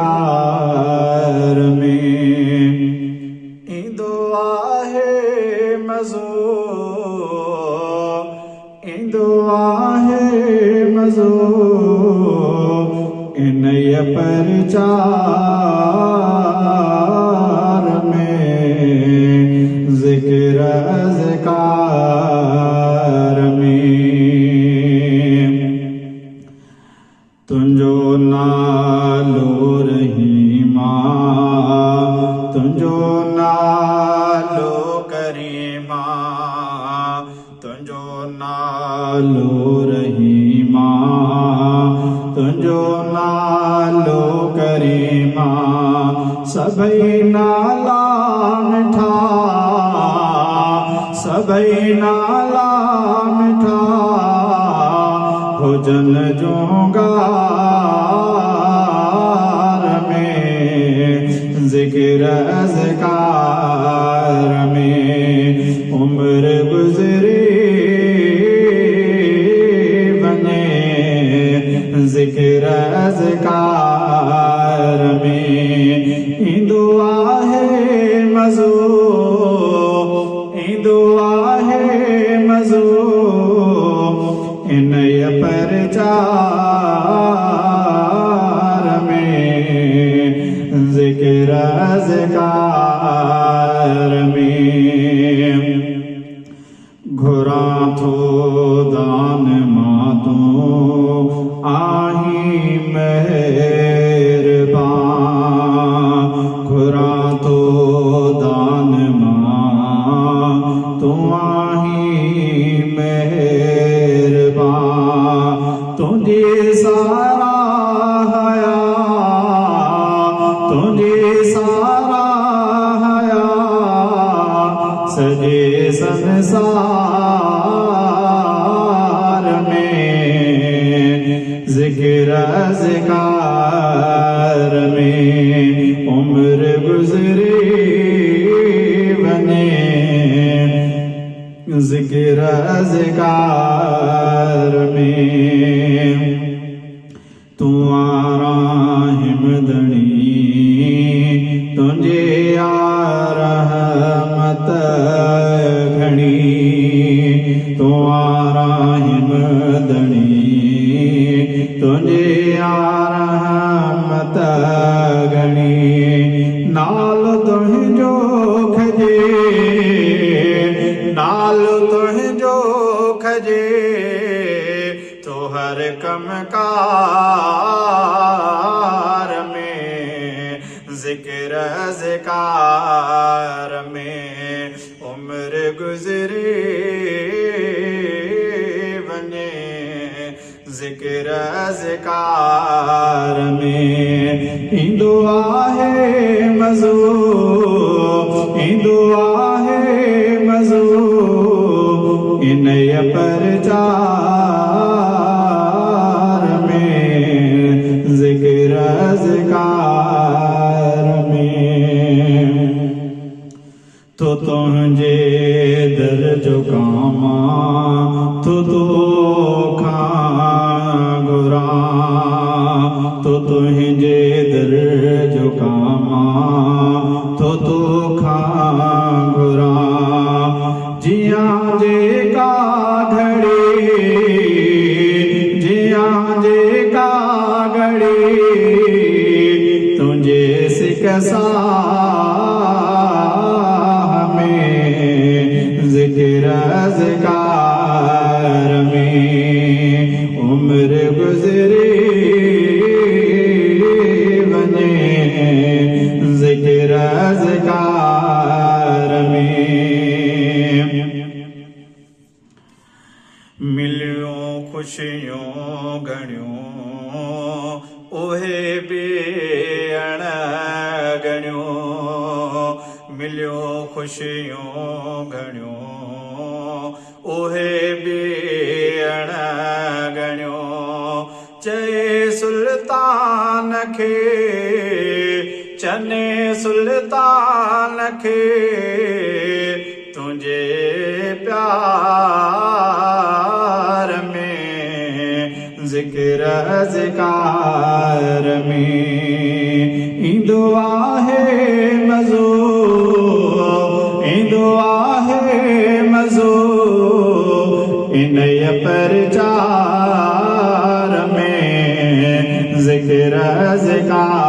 ज़िकार में ईंदो आहे मज़ो ईंदो आहे मज़ो इन्हीअ परचार में ज़िक्र ज़िकार में तुंहिंजो नालो रहीमा तुंहिंजो नालो करीमा तुंहिंजो नालो रहीमा तुंहिंजो नालो करीमा सभई नाला मिठा सभई नाला मिठा हुजन जोगार में ज़िक्र ज़िकार में उम्र गुज़रे वञे ज़िक्र ज़िकार में ईंदो आहे मज़ो ईंदो आहे मज़ो इन्हीअ परचार में ज़िक्र ज़िकार में घुरां थो दान मां तूं आहीं महिरबान घुरां थो दान मां तूं आहीं महिरबान तुंहिंजी साराहया तुंहिंजी साराहया सॼे संसार में ज़िक्र ज़िकार में उम्र गुज़रे वञे ज़िक्र ज़िकार में तूं आराहिम दणी तुंहिंजे रहमत घणी तूं आराहिम दणी तुंहिंजे रहमत घणी नालो तुंहिंजो खजे नालो तुंहिंजो खजे तो हर कमकार में ज़िक्र ज़िकार में उम्र गुज़रे वञे ज़िक्र ज़िकार में ईंदो आहे मज़ो ईंदो आहे मज़ो इन्हीअ परचार में ज़िक्र ज़िकार में तो तुंहिंजे दर जो कामा तो खां घुरां तो तुंहिंजे दर जो कामा तो खां घुरां जियां जेका घड़ी जियां जेका घड़ी तुंहिंजे सिकसाह में ज़िक्र ज़िकार में उम्र गुज़रे वञे ज़िक्र ज़िकार में मिलियो ख़ुशियों घणियों उहे बि अणगणियों मिलियो ख़ुशियों घणियों उहे बि अणगणियों चए सुल्तान खे चने सुल्तान खे तुंहिंजे प्यार में ज़िक्र ज़िकार में विनय प्रचार में ज़िक्र ज़िकार